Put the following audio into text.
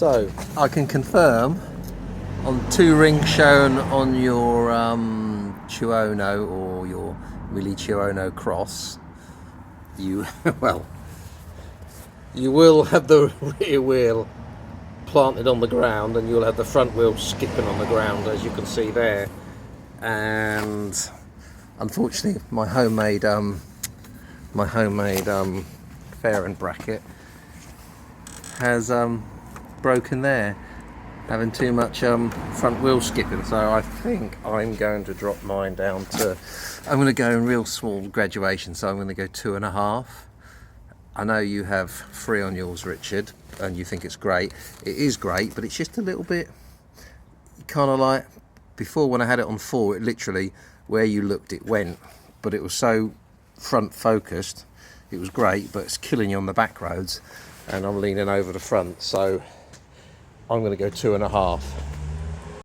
So I can confirm on 2 rings shown on your Tuono or your Aprilia Tuono cross, you you will have the rear wheel planted on the ground, and you'll have the front wheel skipping on the ground, as you can see there. And unfortunately, my homemade fairing bracket has broken there, having too much front wheel skipping. So I think I'm going to drop mine down to, I'm going to go in real small graduation, so I'm going to go 2.5. I know you have 3 on yours, Richard, and you think it's great. It is great, but it's just a little bit kind of like before, when I had it on 4, it literally, where you looked it went, but it was so front focused, it was great, but it's killing you on the back roads, and I'm leaning over the front, so I'm going to go 2.5.